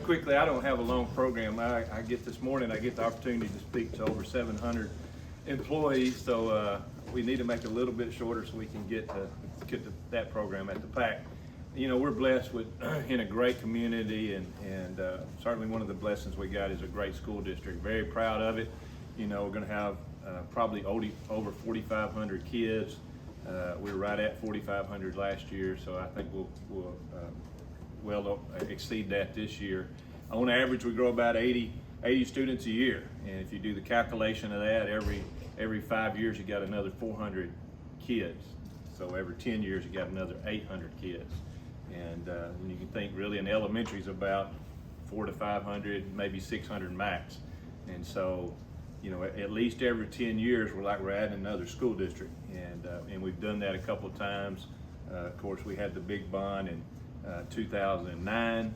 quickly, I don't have a long program. I get this morning, I get the opportunity to speak to over 700 employees, so we need to make it a little bit shorter so we can get to that program at the PAC. You know, we're blessed with in a great community, and certainly one of the blessings we got is a great school district. Very proud of it. You know, we're going to have probably over 4,500 kids. We were right at 4,500 last year, so I think we'll well exceed that this year. On average, we grow about 80 students a year, and if you do the calculation of that, every 5 years you got another 400 kids. So every 10 years you got another 800 kids. And you can think really in elementary is about 400 to 500, maybe 600 max. And so, you know, at least every 10 years we're adding another school district, and we've done that a couple of times. Of course, we had the big bond in 2009.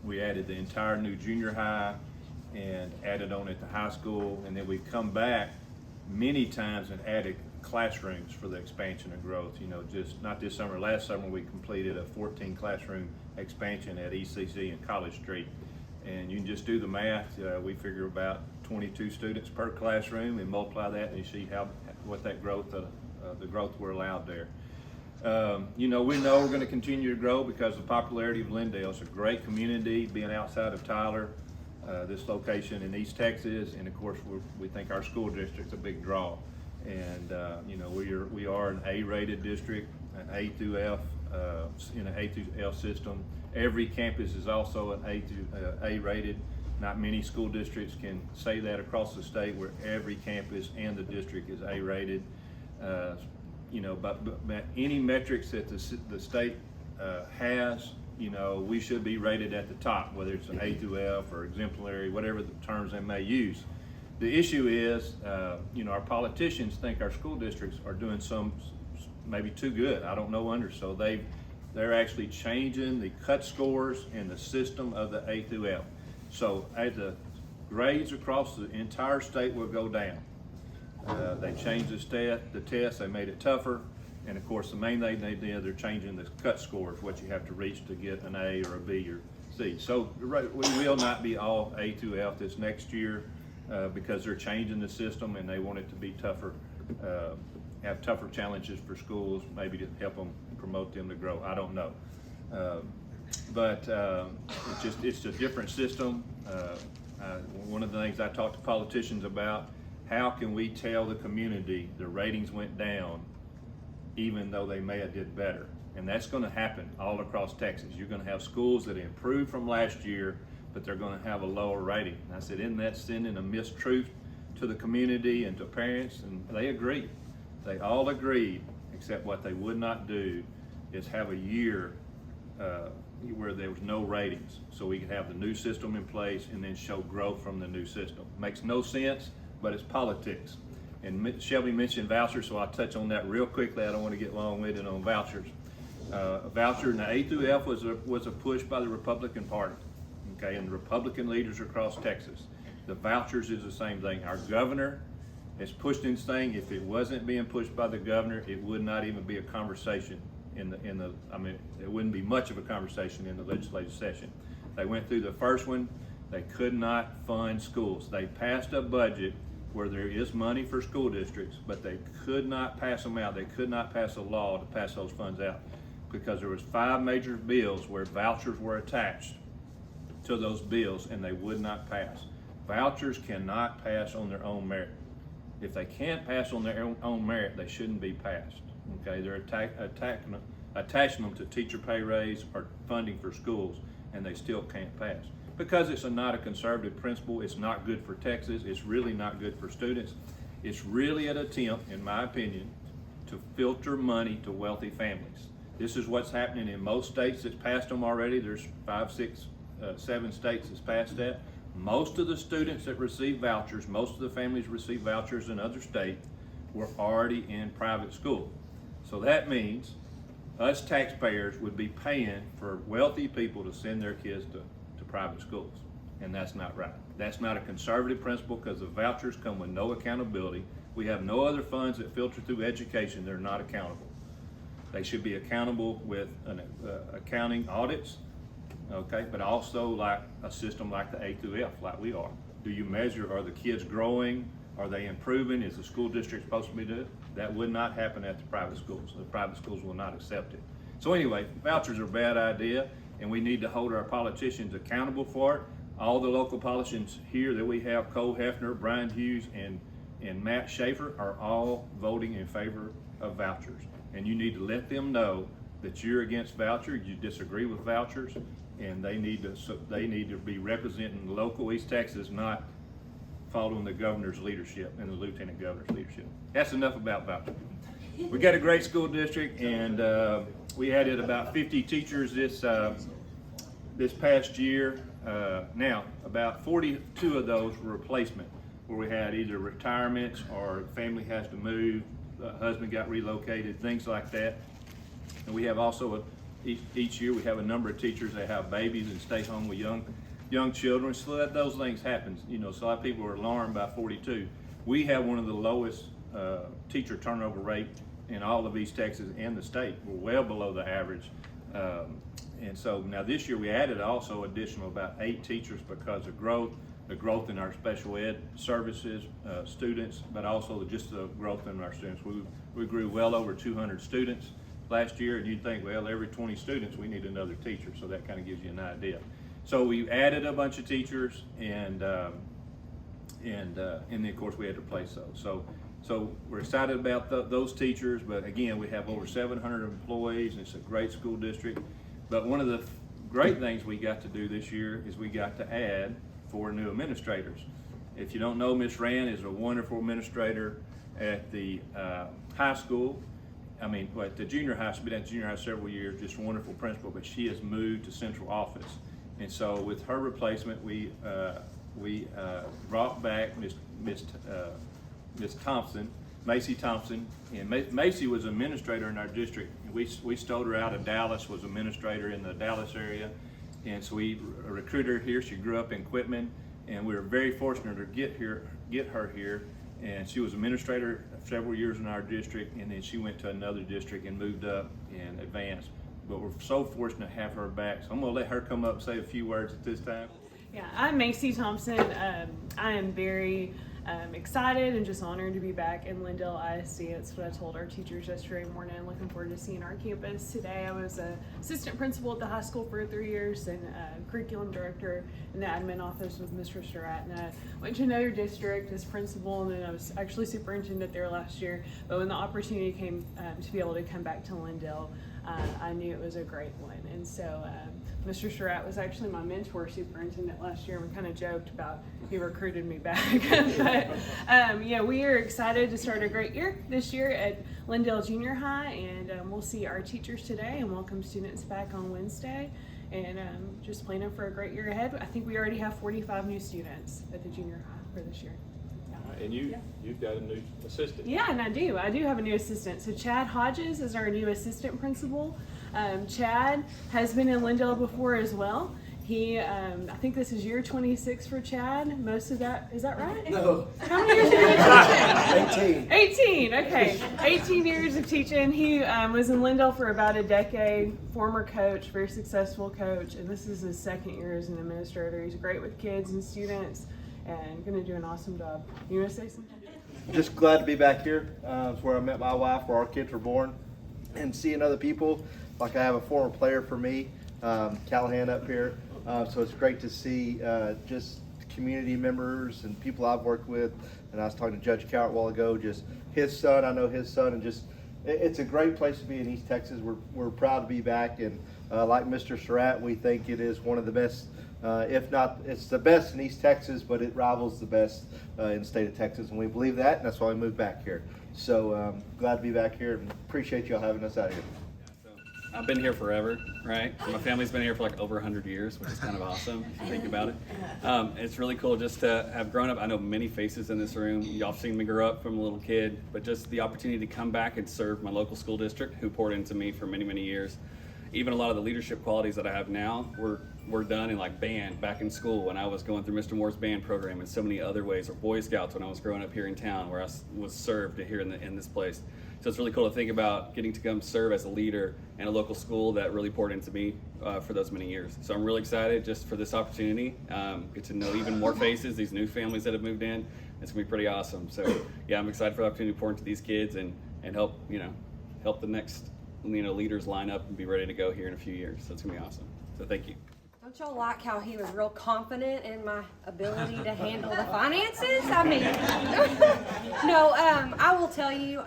We added the entire new junior high and added on at the high school, and then we've come back many times and added classrooms for the expansion and growth. You know, just not this summer, last summer we completed a 14 classroom expansion at ECC and College Street, and you can just do the math. We figure about 22 students per classroom, and multiply that and you see what that growth, the growth we're allowed there. You know, we know we're going to continue to grow because of the popularity of Lindale. It's a great community, being outside of Tyler, this location in East Texas, and of course we think our school district's a big draw. And you know, we are an A-rated district, an A through F, in an A through F system. Every campus is also an A-rated. Not many school districts can say that across the state, where every campus and the district is A-rated. You know, but any metrics that the state has, you know, we should be rated at the top, whether it's an A through F or exemplary, whatever the terms they may use. The issue is, you know, our politicians think our school districts are doing maybe too good. I don't know so they're actually changing the cut scores in the system of the A through F. So the grades across the entire state will go down. They changed the test, they made it tougher, and of course the main thing they did, they're changing the cut scores, what you have to reach to get an A or a B or C. So we will not be all A through F this next year because they're changing the system and they want it to be tougher, have tougher challenges for schools, maybe to help them, promote them to grow. I don't know. But it's a different system. One of the things I talk to politicians about, how can we tell the community the ratings went down even though they may have did better? And that's going to happen all across Texas. You're going to have schools that improved from last year, but they're going to have a lower rating. And I said, isn't that sending a mistruth to the community and to parents? And they agreed. They all agreed, except what they would not do is have a year where there was no ratings, so we could have the new system in place and then show growth from the new system. Makes no sense, but it's politics. And Shelby mentioned vouchers, so I'll touch on that real quickly. I don't want to get long-winded on vouchers. A voucher in the A through F was a push by the Republican Party, okay, and the Republican leaders across Texas. The vouchers is the same thing. Our governor has pushed this thing. If it wasn't being pushed by the governor, it would not even be a conversation it wouldn't be much of a conversation in the legislative session. They went through the first one. They could not fund schools. They passed a budget where there is money for school districts, but they could not pass them out. They could not pass a law to pass those funds out because there was 5 major bills where vouchers were attached to those bills and they would not pass. Vouchers cannot pass on their own merit. If they can't pass on their own merit, they shouldn't be passed. Okay, they're attaching them to teacher pay raise or funding for schools, and they still can't pass. Because it's not a conservative principle, it's not good for Texas, it's really not good for students. It's really an attempt, in my opinion, to filter money to wealthy families. This is what's happening in most states that's passed them already. There's 5, 6, 7 states that's passed that. Most of the students that receive vouchers, most of the families receive vouchers in other states, were already in private school. So that means us taxpayers would be paying for wealthy people to send their kids to private schools, and that's not right. That's not a conservative principle because the vouchers come with no accountability. We have no other funds that filter through education. They're not accountable. They should be accountable with accounting audits, okay? But also like a system like the A through F, like we are. Do you measure, are the kids growing? Are they improving? Is the school district supposed to be doing it? That would not happen at the private schools. The private schools will not accept it. So anyway, vouchers are a bad idea, and we need to hold our politicians accountable for it. All the local politicians here that we have, Cole Hefner, Brian Hughes, and Matt Schaefer, are all voting in favor of vouchers. And you need to let them know that you're against vouchers, you disagree with vouchers, and they need to be representing local East Texas, not following the governor's leadership and the lieutenant governor's leadership. That's enough about vouchers. We got a great school district, and we added about 50 teachers this past year. Now, about 42 of those were replacement, where we had either retirements or family has to move, the husband got relocated, things like that. And we have also, each year we have a number of teachers that have babies and stay home with young children. So that those things happen. You know, so a lot of people are alarmed by 42. We have one of the lowest teacher turnover rate in all of East Texas and the state. We're well below the average. And so now this year we added also additional about 8 teachers because of the growth in our special ed services students, but also just the growth in our students. We grew well over 200 students last year, and you'd think, well, every 20 students we need another teacher, so that kind of gives you an idea. So we added a bunch of teachers, and then of course we had to replace those. So we're excited about those teachers, but again, we have over 700 employees, and it's a great school district. But one of the great things we got to do this year is we got to add 4 new administrators. If you don't know, Miss Rand is a wonderful administrator at the high school. I mean, at the junior high, she's been at junior high several years, just a wonderful principal, but she has moved to central office. And so with her replacement, we brought back Miss Thompson, Macie Thompson, and Macie was an administrator in our district. We stowed her out of Dallas, was administrator in the Dallas area, and so we recruited her here. She grew up in Quitman, and we were very fortunate to get her here. And she was administrator several years in our district, and then she went to another district and moved up and advanced. But we're so fortunate to have her back. So I'm gonna let her come up and say a few words at this time. Yeah, I'm Macie Thompson. I am very excited and just honored to be back in Lindale ISD. That's what I told our teachers yesterday morning. Looking forward to seeing our campus today. I was an assistant principal at the high school for 3 years and curriculum director in the admin office with Mr. Surratt. And I went to another district as principal, and then I was actually superintendent there last year. But when the opportunity came to be able to come back to Lindale, I knew it was a great one. And so Mr. Surratt was actually my mentor superintendent last year. We kind of joked about he recruited me back. But yeah, we are excited to start a great year this year at Lindale Junior High, and we'll see our teachers today and welcome students back on Wednesday, and just planning for a great year ahead. I think we already have 45 new students at the junior high for this year. And you've got a new assistant. Yeah, and I do have a new assistant. So Chad Hodges is our new assistant principal. Chad has been in Lindale before as well. He, I think this is year 26 for Chad. Most of that, is that right? No. How many years have you been teaching? 18. 18, okay. 18 years of teaching. He was in Lindale for about a decade, former coach, very successful coach, and this is his 2nd year as an administrator. He's great with kids and students and going to do an awesome job. You want to say something? Just glad to be back here. It's where I met my wife, where our kids were born, and seeing other people. Like I have a former player for me, Callahan up here. So it's great to see just community members and people I've worked with. And I was talking to Judge Cowart a while ago, just his son, I know his son, and just it's a great place to be in East Texas. We're proud to be back, and like Mr. Surratt, we think it is one of the best, if not, it's the best in East Texas, but it rivals the best in the state of Texas, and we believe that, and that's why we moved back here. So glad to be back here, and appreciate y'all having us out here. I've been here forever, right? My family's been here for like over 100 years, which is kind of awesome if you think about it. It's really cool just to have grown up. I know many faces in this room. Y'all have seen me grow up from a little kid, but just the opportunity to come back and serve my local school district, who poured into me for many, many years. even a lot of the leadership qualities that I have now were done in like band back in school when I was going through Mr. Moore's band program, and so many other ways, or Boy Scouts when I was growing up here in town, where I was served here in this place. So it's really cool to think about getting to come serve as a leader in a local school that really poured into me for those many years. So I'm really excited just for this opportunity. Get to know even more faces, these new families that have moved in. It's gonna be pretty awesome. So yeah, I'm excited for the opportunity to pour into these kids and help the next leaders line up and be ready to go here in a few years. So it's gonna be awesome. So thank you. Don't y'all like how he was real confident in my ability to handle the finances? I mean, no, I will tell you,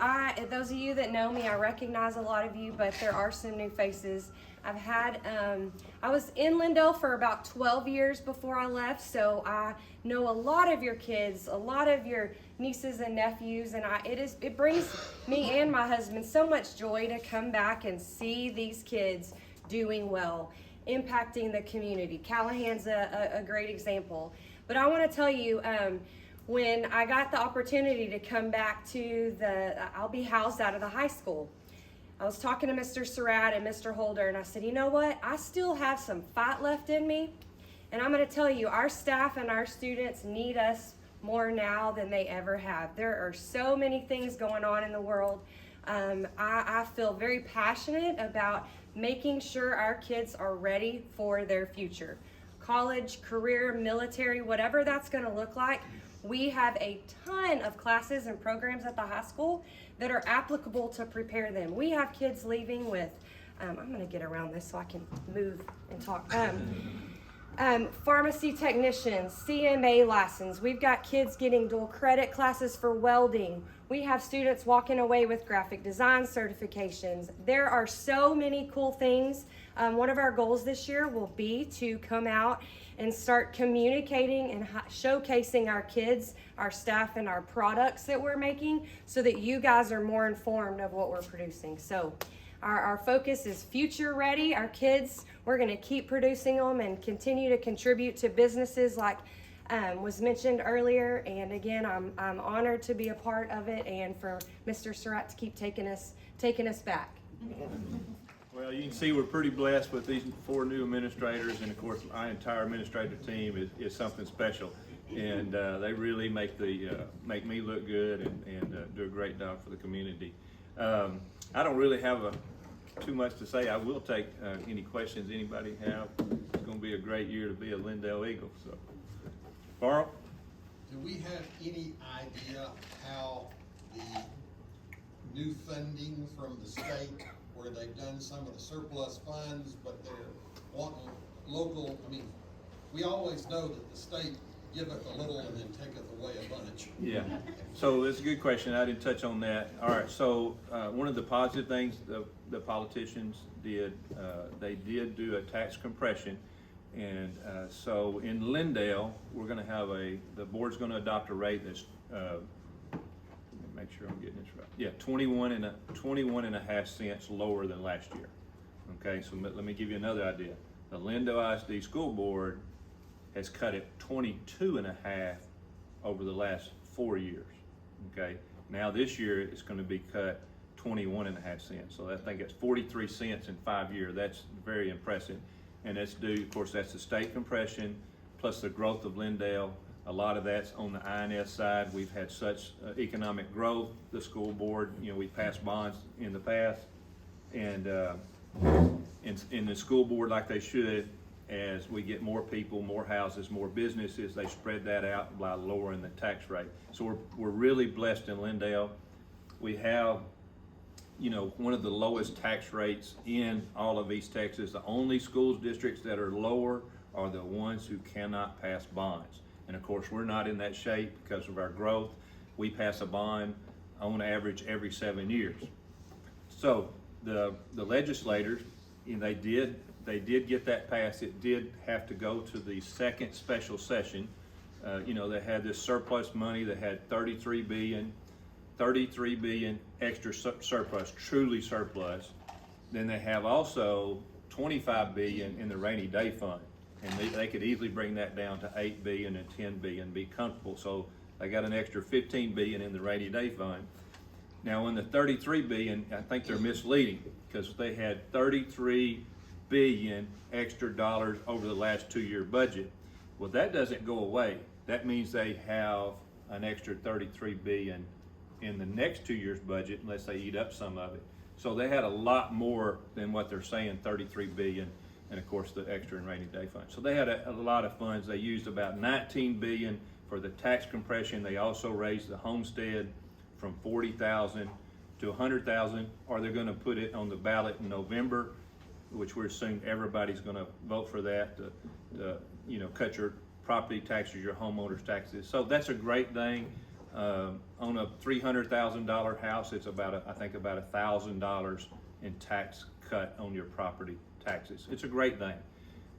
those of you that know me, I recognize a lot of you, but there are some new faces. I was in Lindale for about 12 years before I left, so I know a lot of your kids, a lot of your nieces and nephews, and it brings me and my husband so much joy to come back and see these kids doing well, impacting the community. Callahan's a great example. But I want to tell you, when I got the opportunity to come back to I'll be housed out of the high school. I was talking to Mr. Surratt and Mr. Holder, and I said, you know what? I still have some fight left in me. And I'm going to tell you, our staff and our students need us more now than they ever have. There are so many things going on in the world. I feel very passionate about making sure our kids are ready for their future. College, career, military, whatever that's going to look like. We have a ton of classes and programs at the high school that are applicable to prepare them. We have kids leaving with, I'm going to get around this so I can move and talk. Pharmacy technicians, CMA license. We've got kids getting dual credit classes for welding. We have students walking away with graphic design certifications. There are so many cool things. One of our goals this year will be to come out and start communicating and showcasing our kids, our staff, and our products that we're making so that you guys are more informed of what we're producing. So our focus is future ready. Our kids, we're going to keep producing them and continue to contribute to businesses like was mentioned earlier. And again, I'm honored to be a part of it and for Mr. Surratt to keep taking us back. Well, you can see we're pretty blessed with these 4 new administrators, and of course our entire administrative team is something special, and they really make me look good and do a great job for the community. I don't really have too much to say. I will take any questions anybody have. It's going to be a great year to be a Lindale Eagle. So, Carl? Do we have any idea how the new funding from the state, where they've done some of the surplus funds, but they're wanting local, we always know that the state giveth a little and then taketh away a bunch. Yeah, so it's a good question. I didn't touch on that. All right, so one of the positive things the politicians did, they did do a tax compression. And so in Lindale, we're going to have the board's going to adopt a rate that's, let me make sure I'm getting this right. Yeah, 21 and a half cents lower than last year. Okay, so let me give you another idea. The Lindale ISD school board has cut it 22 and a half over the last 4 years. Okay, now this year it's going to be cut 21 and a half cents. So I think it's 43 cents in 5 years. That's very impressive. And that's due, of course, that's the state compression plus the growth of Lindale. A lot of that's on the INS side. We've had such economic growth. The school board, we passed bonds in the past, and in the school board, like they should, as we get more people, more houses, more businesses, they spread that out by lowering the tax rate. So we're really blessed in Lindale. We have one of the lowest tax rates in all of East Texas. The only schools districts that are lower are the ones who cannot pass bonds. And of course, we're not in that shape because of our growth. We pass a bond on average every 7 years. So the legislators, they did get that passed. It did have to go to the second special session. They had this surplus money. They had 33 billion extra surplus, truly surplus. Then they have also 25 billion in the rainy day fund, and they could easily bring that down to 8 billion and 10 billion, be comfortable. So they got an extra 15 billion in the rainy day fund. Now in the 33 billion, I think they're misleading because they had 33 billion extra dollars over the last 2-year budget. Well, that doesn't go away. That means they have an extra 33 billion in the next 2 years budget unless they eat up some of it. So they had a lot more than what they're saying, 33 billion, and of course the extra in rainy day fund. So they had a lot of funds. They used about 19 billion for the tax compression. They also raised the homestead from 40,000 to 100,000, or they're gonna put it on the ballot in November, which we're assuming everybody's gonna vote for that to cut your property taxes, your homeowner's taxes. So that's a great thing. On a $300,000 house, it's I think about $1,000 in tax cut on your property taxes. It's a great thing.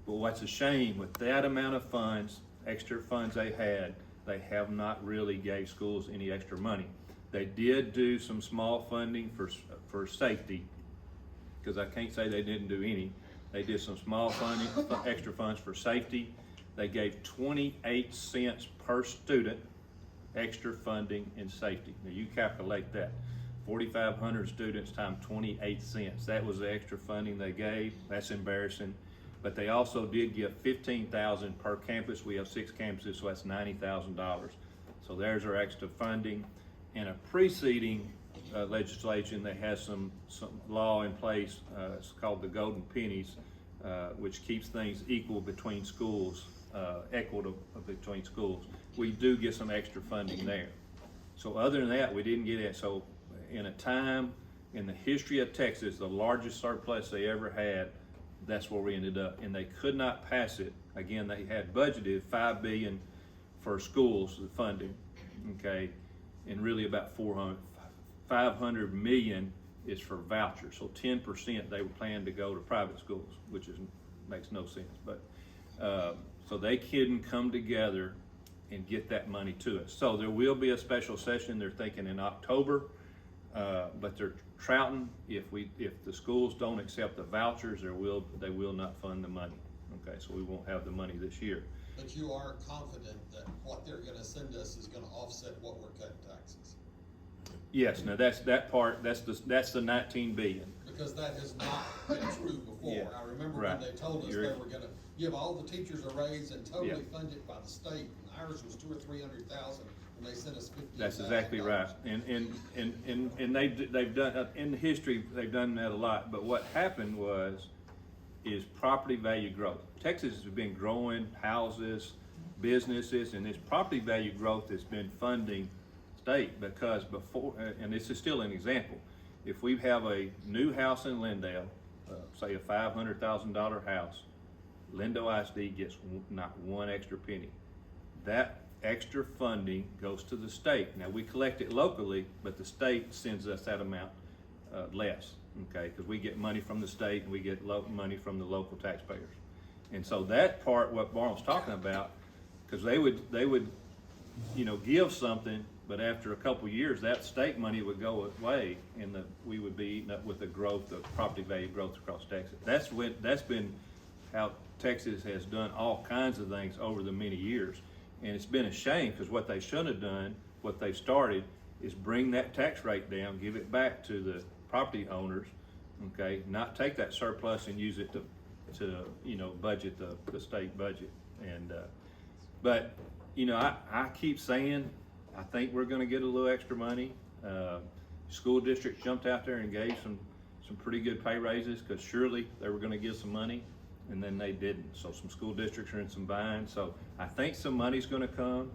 But what's a shame, with that amount of funds, extra funds they have not really gave schools any extra money. They did do some small funding for safety, because I can't say they didn't do any. They did some small funding, extra funds for safety. They gave 28 cents per student extra funding in safety. Now you calculate that. 4,500 students times 28 cents. That was the extra funding they gave. That's embarrassing. But they also did give 15,000 per campus. We have 6 campuses, so that's $90,000. So there's our extra funding. In a preceding legislation, they has some law in place. It's called the Golden Pennies, which keeps things equal between schools, equitable between schools. We do get some extra funding there. So other than that, we didn't get it. So in a time in the history of Texas, the largest surplus they ever had, that's where we ended up. And they could not pass it. Again, they had budgeted $5 billion for schools, the funding, okay? And really about 500 million is for vouchers. So 10% they were planning to go to private schools, which makes no sense. But so they couldn't come together and get that money to us. So there will be a special session. They're thinking in October, but they're trouting if the schools don't accept the vouchers, they will not fund the money. Okay, so we won't have the money this year. But you are confident that what they're gonna send us is gonna offset what we're cutting taxes? Yes. Now that's the 19 billion. Because that has not been true before. Yeah. I remember Right. when they told us they were gonna give all the teachers a raise and totally Yeah. fund it by the state. And ours was 200,000 or 300,000, and they sent us 50,000. That's exactly right. And they've done in history, they've done that a lot. But what happened is property value growth. Texas has been growing houses, businesses, and this property value growth has been funding state, because before, and this is still an example, if we have a new house in Lindale, say a $500,000 house, Lindale ISD gets not one extra penny. That extra funding goes to the state. Now we collect it locally, but the state sends us that amount less, okay? Because we get money from the state and we get money from the local taxpayers. And so that part, what Barnes talking about, because they would give something, but after a couple of years, that state money would go away, and we would be eaten up with the growth, the property value growth across Texas. That's been how Texas has done all kinds of things over the many years, and it's been a shame, because what they should have done, what they started, is bring that tax rate down, give it back to the property owners, okay, not take that surplus and use it to budget the state budget. And but I keep saying I think we're going to get a little extra money. School districts jumped out there and gave some pretty good pay raises, because surely they were going to give some money, and then they didn't. So some school districts are in some bind. So I think some money's going to come.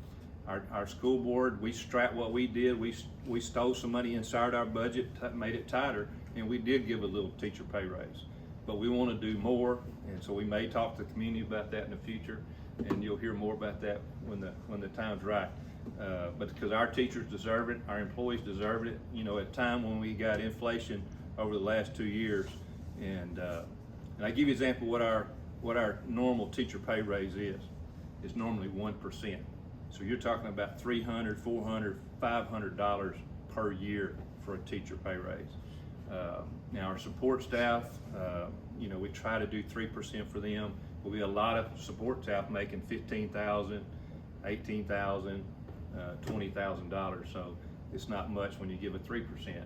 Our school board, what we did, we stole some money inside our budget, made it tighter, and we did give a little teacher pay raise. But we want to do more, and so we may talk to the community about that in the future, and you'll hear more about that when the time's right. But because our teachers deserve it, our employees deserve it. At a time when we got inflation over the last 2 years, and I give you an example what our normal teacher pay raise is. It's normally 1%. So you're talking about $300, $400, $500 per year for a teacher pay raise. Now our support staff, we try to do 3% for them. But we have a lot of support staff making $15,000, $18,000, $20,000. So it's not much when you give a 3%.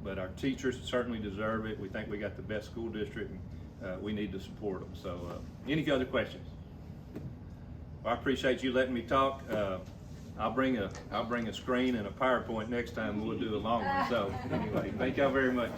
But our teachers certainly deserve it. We think we got the best school district. we need to support them. So, any other questions? Well, I appreciate you letting me talk. I'll bring a screen and a PowerPoint next time. We'll do a long one. So anyway, thank y'all very much.